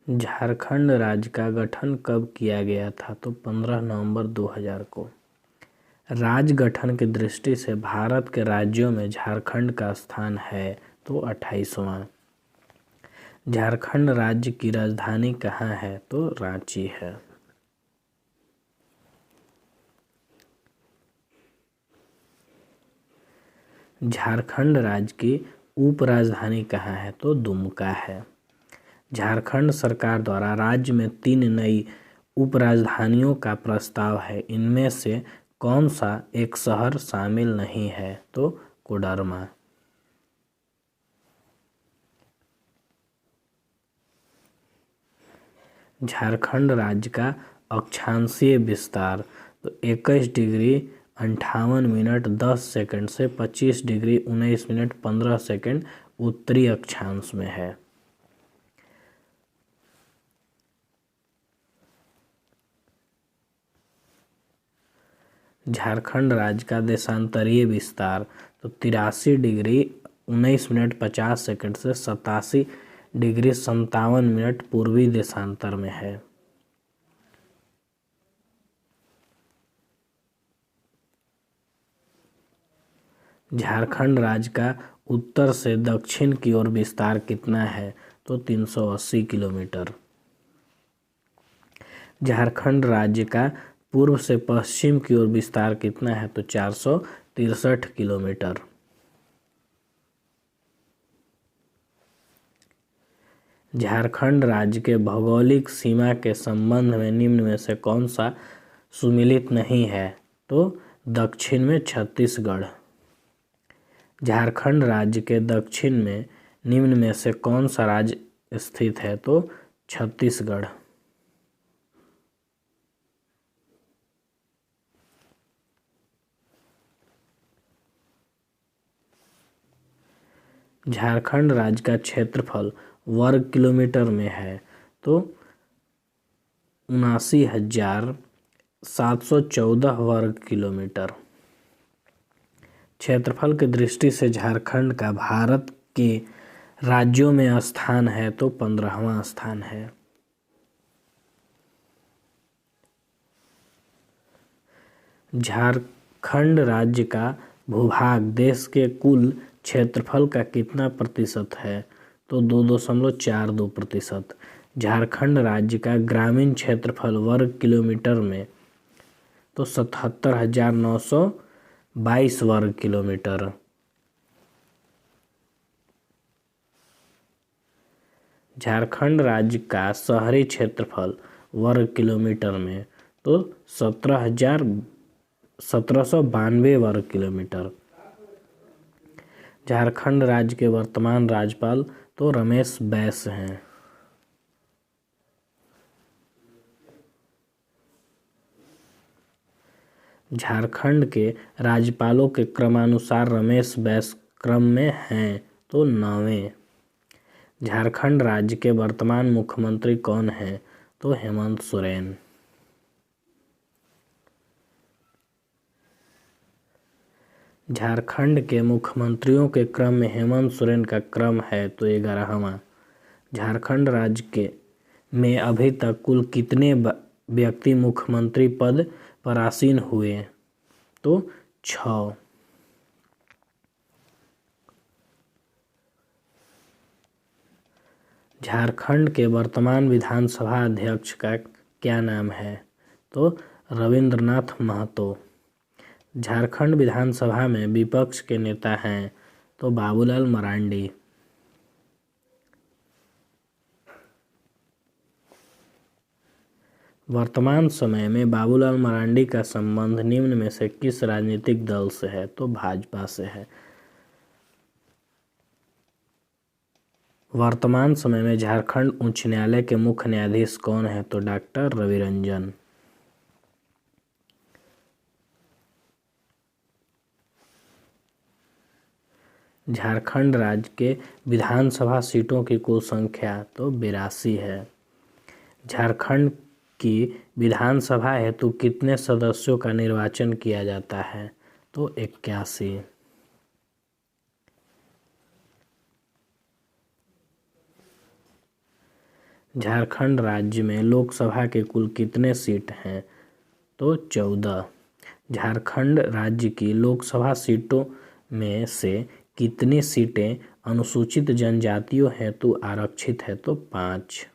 झारखंड राज्य का गठन कब किया गया था? तो 15 नवंबर 2000 को। राज्य गठन की दृष्टि से भारत के राज्यों में झारखंड का स्थान है तो 28वां। झारखंड राज्य की राजधानी कहाँ है? तो रांची है। झारखंड राज्य की उपराजधानी कहाँ है? तो दुमका है। झारखंड सरकार द्वारा राज्य में 3 नई उपराजधानियों का प्रस्ताव है। इनमें से कौन सा एक शहर शामिल नहीं है? तो कोडरमा। झारखंड राज्य का अक्षांशीय विस्तार तो 21 डिग्री 58 मिनट 10 सेकंड से 25 डिग्री 19 मिनट 15 सेकंड उत्तरी अक्षांश में है। झारखंड राज्य का देशांतरीय विस्तार तो 83 डिग्री 19 मिनट 50 सेकंड से 87 डिग्री 57 मिनट पूर्वी देशांतर में है। झारखंड राज्य का उत्तर से दक्षिण की ओर विस्तार कितना है? तो 380 किलोमीटर। झारखंड राज्य का पूर्व से पश्चिम की ओर विस्तार कितना है? तो 463 किलोमीटर। झारखंड राज्य के भौगोलिक सीमा के संबंध में निम्न में से कौन सा सुमेलित नहीं है? तो दक्षिण में छत्तीसगढ़। झारखंड राज्य के दक्षिण में निम्न में से कौन सा राज्य स्थित है? तो छत्तीसगढ़। झारखंड राज्य का क्षेत्रफल वर्ग किलोमीटर में है तो 79,714 वर्ग किलोमीटर। क्षेत्रफल की दृष्टि से झारखंड का भारत के राज्यों में स्थान है तो 15वां स्थान है। झारखंड राज्य का भूभाग देश के कुल क्षेत्रफल का कितना प्रतिशत है? तो 2.42%। झारखंड राज्य का ग्रामीण क्षेत्रफल वर्ग किलोमीटर में तो 77,922 वर्ग किलोमीटर। झारखंड राज्य का शहरी क्षेत्रफल वर्ग किलोमीटर में तो 1792 वर्ग किलोमीटर। झारखंड राज्य के वर्तमान राज्यपाल तो रमेश बैस हैं। झारखंड के राज्यपालों के क्रमानुसार रमेश बैस क्रम में हैं तो 9वें। झारखंड राज्य के वर्तमान मुख्यमंत्री कौन हैं? तो हेमंत सोरेन। झारखंड के मुख्यमंत्रियों के क्रम में हेमंत सोरेन का क्रम है तो 11वां। झारखंड राज्य के में अभी तक कुल कितने व्यक्ति मुख्यमंत्री पद पर आसीन हुए? तो 6। झारखंड के वर्तमान विधानसभा अध्यक्ष का क्या नाम है? तो रविंद्रनाथ महतो। झारखंड विधानसभा में विपक्ष के नेता हैं तो बाबूलाल मरांडी। वर्तमान समय में बाबूलाल मरांडी का संबंध निम्न में से किस राजनीतिक दल से है? तो भाजपा से है। वर्तमान समय में झारखंड उच्च न्यायालय के मुख्य न्यायाधीश कौन है? तो डॉक्टर रवि रंजन। झारखंड राज्य के विधानसभा सीटों की कुल संख्या तो 82 है। झारखंड की विधानसभा हेतु कितने सदस्यों का निर्वाचन किया जाता है? तो 81। झारखंड राज्य में लोकसभा के कुल कितने सीट हैं? तो 14। झारखंड राज्य की लोकसभा सीटों में से कितनी सीटें अनुसूचित जनजातियों हेतु आरक्षित है? तो 5।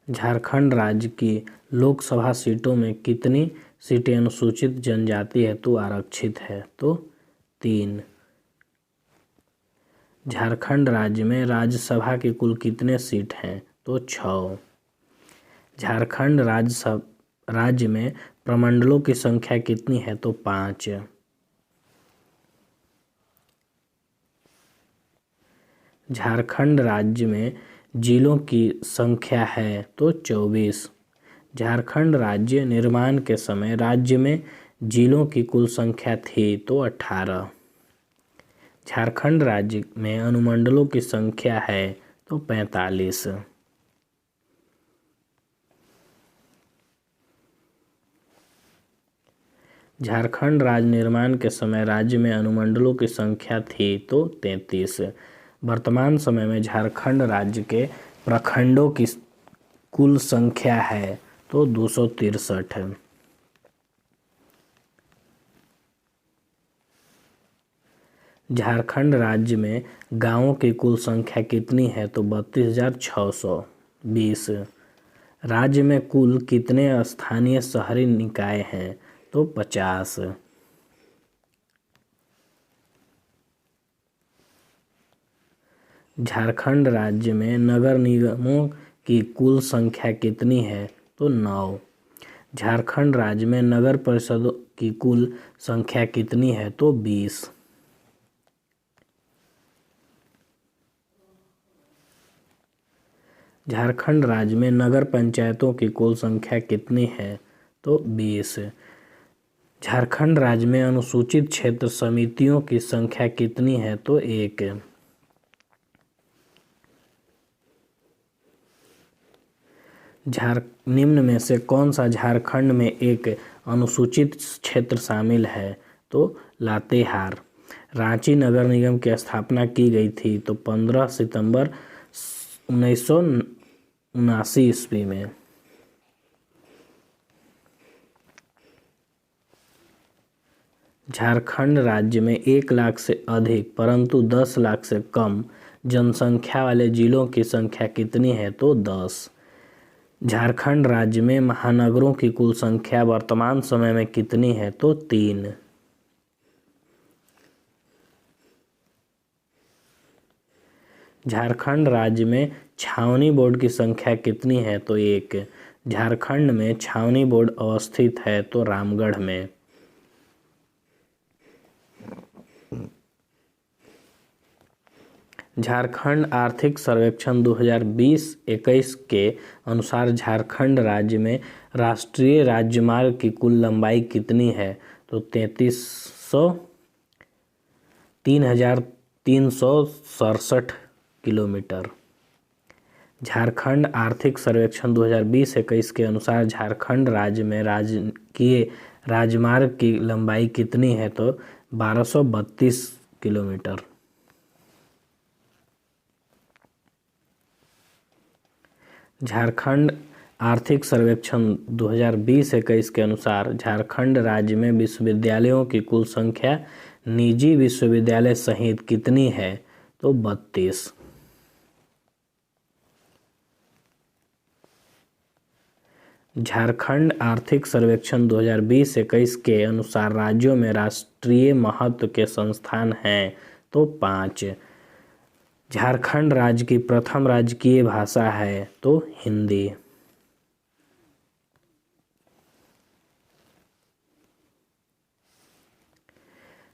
झारखंड राज्य की लोकसभा सीटों में कितनी सीटें अनुसूचित जनजाति हेतु आरक्षित है? तो 3। झारखंड राज्य में राज्यसभा की कुल कितने सीट हैं? तो 6। झारखंड राज्य में प्रमंडलों की संख्या कितनी है? तो 5। झारखंड राज्य में जिलों की संख्या है? तो 24। झारखंड राज्य निर्माण के समय राज्य में जिलों की कुल संख्या थी? तो 18। झारखंड राज्य में अनुमंडलों की संख्या है? तो 45। झारखंड राज्य निर्माण के समय राज्य में अनुमंडलों की संख्या थी? तो 33। वर्तमान समय में झारखंड राज्य के प्रखंडों की कुल संख्या है? तो 263। झारखंड राज्य में गांवों की कुल संख्या कितनी है? तो 32,620। राज्य में कुल कितने स्थानीय शहरी निकाय हैं? तो 50। झारखंड राज्य में नगर निगमों की कुल संख्या कितनी है? तो 9। झारखंड राज्य में नगर परिषदों की कुल संख्या कितनी है? तो 20। झारखंड राज्य में नगर पंचायतों की कुल संख्या कितनी है? तो 20। झारखंड राज्य में अनुसूचित क्षेत्र समितियों की संख्या कितनी है? तो 1। निम्न में से कौन सा झारखंड में एक अनुसूचित क्षेत्र शामिल है? तो लातेहार। रांची नगर निगम की स्थापना की गई थी? तो 15 सितंबर 1979 ईस्वी में। झारखंड राज्य में 1 लाख से अधिक परंतु 10 लाख से कम जनसंख्या वाले जिलों की संख्या कितनी है? तो 10। झारखंड राज्य में महानगरों की कुल संख्या वर्तमान समय में कितनी है? तो 3। झारखंड राज्य में छावनी बोर्ड की संख्या कितनी है? तो 1। झारखंड में छावनी बोर्ड अवस्थित है? तो रामगढ़ में। झारखंड आर्थिक सर्वेक्षण 2020-21 के अनुसार झारखंड राज्य में राष्ट्रीय राजमार्ग की कुल लंबाई कितनी है? तो 3,367 किलोमीटर। झारखंड आर्थिक सर्वेक्षण 2020-21 के अनुसार झारखंड राज्य में राजकीय राजमार्ग की लंबाई कितनी है? तो 1232 किलोमीटर। झारखंड आर्थिक सर्वेक्षण 2020-21 के अनुसार झारखंड राज्य में विश्वविद्यालयों की कुल संख्या निजी विश्वविद्यालय सहित कितनी है? तो 32। झारखंड आर्थिक सर्वेक्षण 2020-21 के अनुसार राज्यों में राष्ट्रीय महत्व के संस्थान हैं? तो 5। झारखंड राज्य की प्रथम राजकीय भाषा है? तो हिंदी।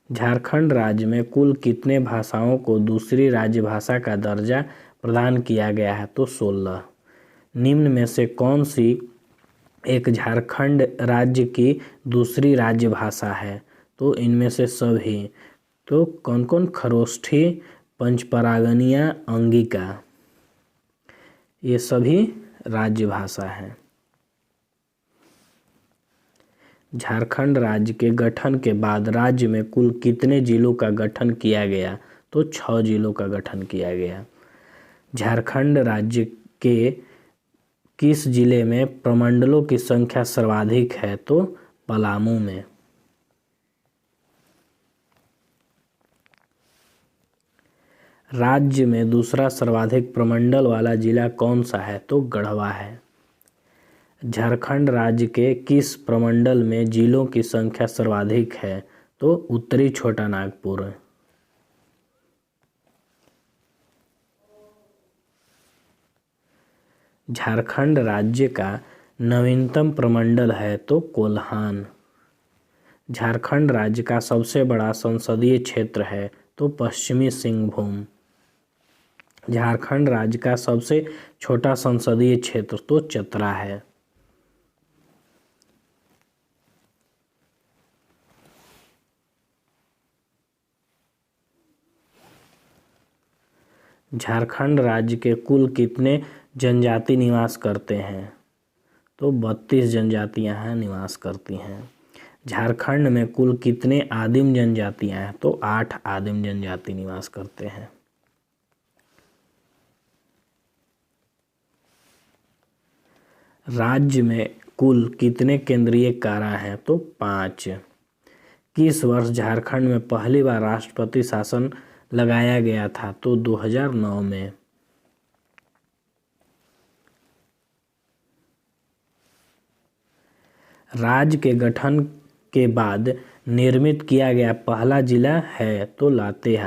झारखंड राज्य में कुल कितने भाषाओं को दूसरी राज्य भाषा का दर्जा प्रदान किया गया है? तो 16। निम्न में से कौन सी एक झारखंड राज्य की दूसरी राज्य भाषा है? तो इनमें से सभी। तो कौन कौन? खरोष्ठी, पंचपरागनिया, अंगिका, ये सभी राज्य भाषा हैं। झारखंड राज्य के गठन के बाद राज्य में कुल कितने जिलों का गठन किया गया? तो 6 जिलों का गठन किया गया। झारखंड राज्य के किस जिले में प्रमंडलों की संख्या सर्वाधिक है? तो पलामू में। राज्य में दूसरा सर्वाधिक प्रमंडल वाला जिला कौन सा है? तो गढ़वा है। झारखंड राज्य के किस प्रमंडल में जिलों की संख्या सर्वाधिक है? तो उत्तरी छोटा नागपुर। झारखंड राज्य का नवीनतम प्रमंडल है तो कोल्हान। झारखंड राज्य का सबसे बड़ा संसदीय क्षेत्र है तो पश्चिमी सिंहभूम। झारखंड राज्य का सबसे छोटा संसदीय क्षेत्र तो चतरा है। झारखंड राज्य के कुल कितने जनजाति निवास करते हैं? तो 32 जनजातियां यहाँ निवास करती हैं। झारखंड में कुल कितने आदिम जनजातियां हैं? तो 8 आदिम जनजाति निवास करते हैं। राज्य में कुल कितने केंद्रीय कारा हैं? तो 5। किस वर्ष झारखंड में पहली बार राष्ट्रपति शासन लगाया गया था? तो 2009 में। राज्य के गठन के बाद निर्मित किया गया पहला जिला है तो लातेहार।